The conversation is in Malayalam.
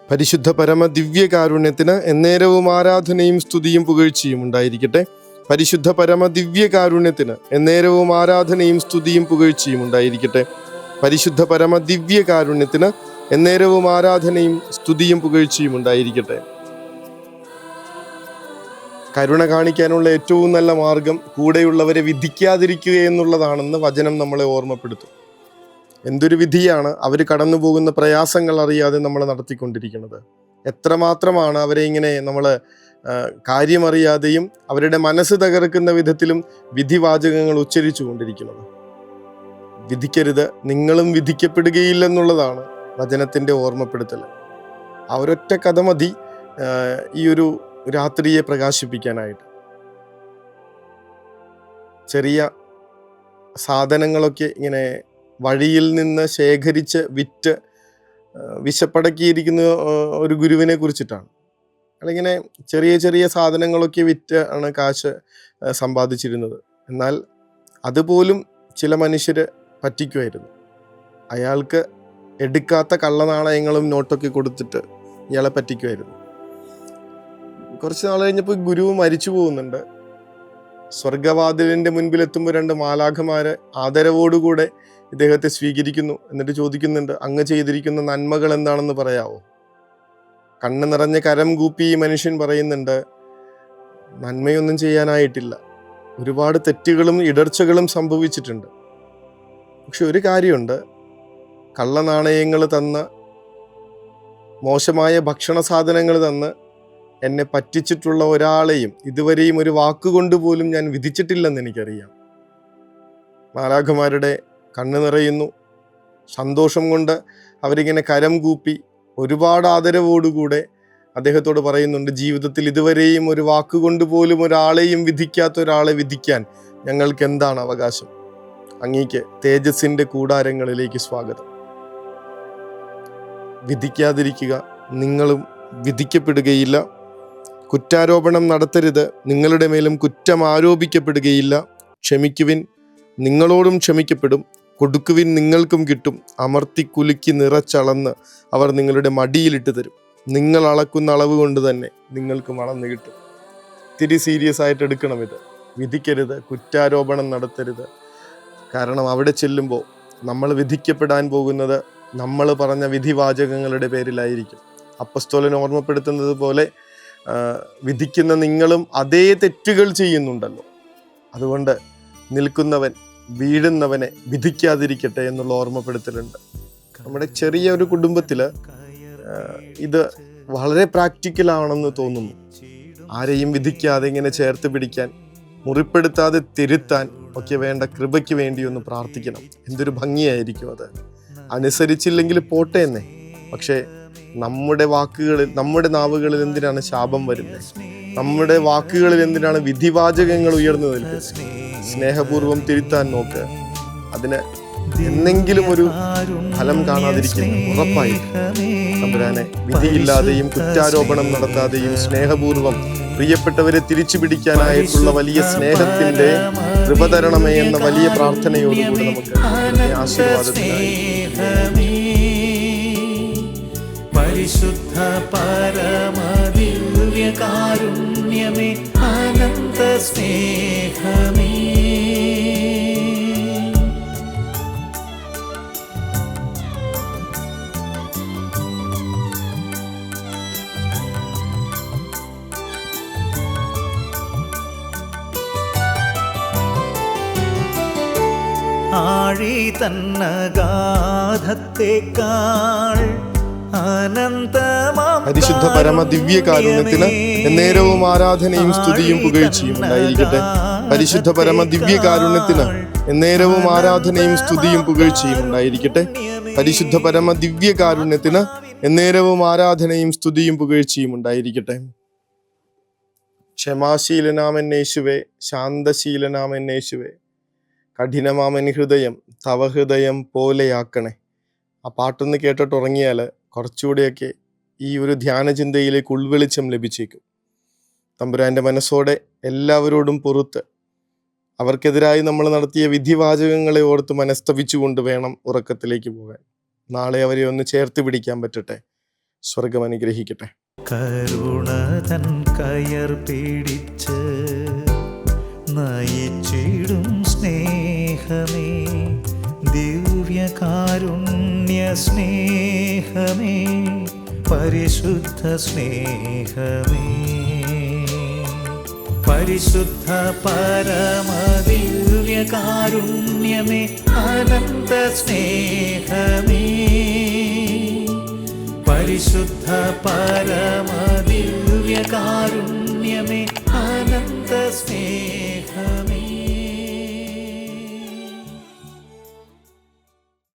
പരിശുദ്ധ പരമ ദിവ്യകാരുണ്യത്തിന് എന്നേരവും ആരാധനയും സ്തുതിയും പുകഴ്ചയും ഉണ്ടായിരിക്കട്ടെ. പരിശുദ്ധ പരമ ദിവ്യകാരുണ്യത്തിന് എന്നേരവും ആരാധനയും സ്തുതിയും പുകഴ്ചയും ഉണ്ടായിരിക്കട്ടെ. പരിശുദ്ധ പരമ ദിവ്യകാരുണ്യത്തിന് എന്നേരവും ആരാധനയും സ്തുതിയും പുകഴ്ചയും ഉണ്ടായിരിക്കട്ടെ. കരുണ കാണിക്കാനുള്ള ഏറ്റവും നല്ല മാർഗം കൂടെയുള്ളവരെ വിധിക്കാതിരിക്കുക എന്നുള്ളതാണെന്ന് വചനം നമ്മളെ ഓർമ്മപ്പെടുത്തും. എന്തൊരു വിധിയാണ് അവർ കടന്നു പോകുന്ന പ്രയാസങ്ങൾ അറിയാതെ നമ്മൾ നടത്തിക്കൊണ്ടിരിക്കുന്നത്. എത്രമാത്രമാണ് അവരെ ഇങ്ങനെ നമ്മൾ കാര്യമറിയാതെയും അവരുടെ മനസ്സ് തകർക്കുന്ന വിധത്തിലും വിധിവാചകങ്ങൾ ഉച്ചരിച്ചു കൊണ്ടിരിക്കുന്നത്. വിധിക്കരുത്, നിങ്ങളും വിധിക്കപ്പെടുകയില്ലെന്നുള്ളതാണ് വചനത്തിൻ്റെ ഓർമ്മപ്പെടുത്തൽ. ആ ഒരൊറ്റ കഥ മതി ഈ ഒരു രാത്രിയെ പ്രകാശിപ്പിക്കാനായിട്ട്. ചെറിയ സാധനങ്ങളൊക്കെ ഇങ്ങനെ വഴിയിൽ നിന്ന് ശേഖരിച്ച് വിറ്റ് വിശപ്പടക്കിയിരിക്കുന്ന ഒരു ഗുരുവിനെ കുറിച്ചിട്ടാണ്. അതിങ്ങനെ ചെറിയ ചെറിയ സാധനങ്ങളൊക്കെ വിറ്റ് ആണ് കാശ് സമ്പാദിച്ചിരുന്നത്. എന്നാൽ അതുപോലും ചില മനുഷ്യർ പറ്റിക്കുമായിരുന്നു. അയാൾക്ക് എടുക്കാത്ത കള്ളനാണയങ്ങളും നോട്ടൊക്കെ കൊടുത്തിട്ട് ഇയാളെ പറ്റിക്കുമായിരുന്നു. കുറച്ച് നാൾ കഴിഞ്ഞപ്പോൾ ഗുരു മരിച്ചു പോകുന്നുണ്ട്. സ്വർഗവാതിലിൻ്റെ മുൻപിലെത്തുമ്പോൾ 2 മാലാഖമാര് ആദരവോടുകൂടെ ഇദ്ദേഹത്തെ സ്വീകരിക്കുന്നു. എന്നിട്ട് ചോദിക്കുന്നുണ്ട്, അങ്ങ് ചെയ്തിരിക്കുന്ന നന്മകൾ എന്താണെന്ന് പറയാവോ? കണ്ണ് നിറഞ്ഞ കരം കൂപ്പി ഈ മനുഷ്യൻ പറയുന്നുണ്ട്, നന്മയൊന്നും ചെയ്യാനായിട്ടില്ല, ഒരുപാട് തെറ്റുകളും ഇടർച്ചകളും സംഭവിച്ചിട്ടുണ്ട്. പക്ഷെ ഒരു കാര്യമുണ്ട്, കള്ളനാണയങ്ങൾ തന്ന് മോശമായ ഭക്ഷണ സാധനങ്ങൾ തന്ന് എന്നെ പറ്റിച്ചിട്ടുള്ള ഒരാളെയും ഇതുവരെയും ഒരു വാക്കുകൊണ്ട് പോലും ഞാൻ വിധിച്ചിട്ടില്ലെന്ന് എനിക്കറിയാം. മാലാഖമാരുടെ കണ്ണ് നിറയുന്നു. സന്തോഷം കൊണ്ട് അവരിങ്ങനെ കരം കൂപ്പി ഒരുപാട് ആദരവോടുകൂടെ അദ്ദേഹത്തോട് പറയുന്നുണ്ട്, ജീവിതത്തിൽ ഇതുവരെയും ഒരു വാക്കുകൊണ്ട് പോലും ഒരാളെയും വിധിക്കാത്ത ഒരാളെ വിധിക്കാൻ ഞങ്ങൾക്ക് എന്താണ് അവകാശം? അങ്ങേക്ക് തേജസ്സിൻ്റെ കൂടാരങ്ങളിലേക്ക് സ്വാഗതം. വിധിക്കാതിരിക്കുക, നിങ്ങളും വിധിക്കപ്പെടുകയില്ല. കുറ്റാരോപണം നടത്തരുത്, നിങ്ങളുടെ മേലും കുറ്റം ആരോപിക്കപ്പെടുകയില്ല. ക്ഷമിക്കുവിൻ, നിങ്ങളോടും ക്ഷമിക്കപ്പെടും. കൊടുക്കുവിൻ, നിങ്ങൾക്കും കിട്ടും. അമർത്തി കുലുക്കി നിറച്ചളന്ന് അവർ നിങ്ങളുടെ മടിയിലിട്ട് തരും. നിങ്ങൾ അളക്കുന്ന അളവ് കൊണ്ട് തന്നെ നിങ്ങൾക്കും അളന്ന് കിട്ടും. ഇത്തിരി സീരിയസ് ആയിട്ട് എടുക്കണം ഇത്. വിധിക്കരുത്, കുറ്റാരോപണം നടത്തരുത്. കാരണം അവിടെ ചെല്ലുമ്പോൾ നമ്മൾ വിധിക്കപ്പെടാൻ പോകുന്നത് നമ്മൾ പറഞ്ഞ വിധിവാചകങ്ങളുടെ പേരിലായിരിക്കും. അപ്പസ്തോലൻ ഓർമ്മപ്പെടുത്തുന്നത് പോലെ വിധിക്കുന്ന നിങ്ങളും അതേ തെറ്റുകൾ ചെയ്യുന്നുണ്ടല്ലോ. അതുകൊണ്ട് നിൽക്കുന്നവൻ വീഴുന്നവനെ വിധിക്കാതിരിക്കട്ടെ എന്നുള്ള ഓർമ്മപ്പെടുത്തലുണ്ട്. നമ്മുടെ ചെറിയ ഒരു കുടുംബത്തിൽ ഇത് വളരെ പ്രാക്ടിക്കലാണെന്ന് തോന്നുന്നു. ആരെയും വിധിക്കാതെ ഇങ്ങനെ ചേർത്ത് പിടിക്കാൻ, മുറിപ്പെടുത്താതെ തിരുത്താൻ ഒക്കെ വേണ്ട കൃപയ്ക്ക് വേണ്ടി ഒന്ന് പ്രാർത്ഥിക്കണം. എന്തൊരു ഭംഗിയായിരിക്കും അത്. അനുസരിച്ചില്ലെങ്കിൽ പോട്ടെ എന്നേ. പക്ഷേ നമ്മുടെ വാക്കുകളിൽ, നമ്മുടെ നാവുകളിൽ എന്തിനാണ് ശാപം വരുന്നത്? നമ്മുടെ വാക്കുകളിൽ എന്തിനാണ് വിധിവാചകങ്ങൾ ഉയർന്നു നിൽക്കുന്നത്? സ്നേഹപൂർവ്വം തിരുത്താൻ നോക്ക്. അതിന് എന്നെങ്കിലും ഒരു ഫലം കാണാതിരിക്കുന്നു ഉറപ്പായിട്ട്. തമ്പുരാനെ, വിധിയില്ലാതെയും കുറ്റാരോപണം നടത്താതെയും സ്നേഹപൂർവ്വം പ്രിയപ്പെട്ടവരെ തിരിച്ചു പിടിക്കാനായിട്ടുള്ള വലിയ സ്നേഹത്തിന്റെ കൃപ തരണമേ എന്ന വലിയ പ്രാർത്ഥനയോടുകൂടി നമുക്ക് ആശീർവാദത്തിനായി പരിശുദ്ധ പരമ ദിവ്യകാരുണ്യമേ, അനന്ത സ്നേഹമേ, ആഴി തന്നഗാധത്തേക്കാൾ പരിശുദ്ധ പരമ ദിവ്യകാരുണ്യത്തിന് എന്നേരവും ആരാധനയും സ്തുതിയും പുകഴ്ചയും ഉണ്ടായിരിക്കട്ടെ. പരിശുദ്ധ പരമ ദിവ്യകാരുണ്യത്തിന് എന്നേരവും ആരാധനയും സ്തുതിയും പുകഴ്ചയും ഉണ്ടായിരിക്കട്ടെ. പരിശുദ്ധ പരമ ദിവ്യകാരുണ്യത്തിന് എന്നേരവും ആരാധനയും സ്തുതിയും പുകഴ്ചയും ഉണ്ടായിരിക്കട്ടെ. ക്ഷമാശീലനാമൻ യേശുവേ, ശാന്തശീലനാമൻ യേശുവേ, കഠിനമാമൻ ഹൃദയം തവ ഹൃദയം പോലെയാക്കണേ. ആ പാട്ടൊന്ന് കേട്ടിട്ട് ഉറങ്ങിയാൽ കുറച്ചുകൂടെയൊക്കെ ഈ ഒരു ധ്യാനചിന്തയിലേക്ക് ഉൾവെളിച്ചം ലഭിച്ചേക്കും. തമ്പുരാൻ്റെ മനസ്സോടെ എല്ലാവരോടും പൊറുത്ത് അവർക്കെതിരായി നമ്മൾ നടത്തിയ വിധിവാചകങ്ങളെ ഓർത്ത് മനസ്തപിച്ചുകൊണ്ട് വേണം ഉറക്കത്തിലേക്ക് പോകാൻ. നാളെ അവരെ ഒന്ന് ചേർത്ത് പിടിക്കാൻ പറ്റട്ടെ. സ്വർഗം അനുഗ്രഹിക്കട്ടെ. കരുണതൻ കയർ പിടിച്ച് നയിച്ചിടും സ്നേഹമേ, ദിവ്യകാരുണ്യ സ്നേഹമേ, പരിശുദ്ധ സ്നേഹമേ, പരിശുദ്ധ പരമദിവ്യകാരുണ്യമേ, അനന്ത സ്നേഹമേ, പരിശുദ്ധ പരമദിവ്യകാരുണ്യമേ, അനന്ത സ്നേഹമേ.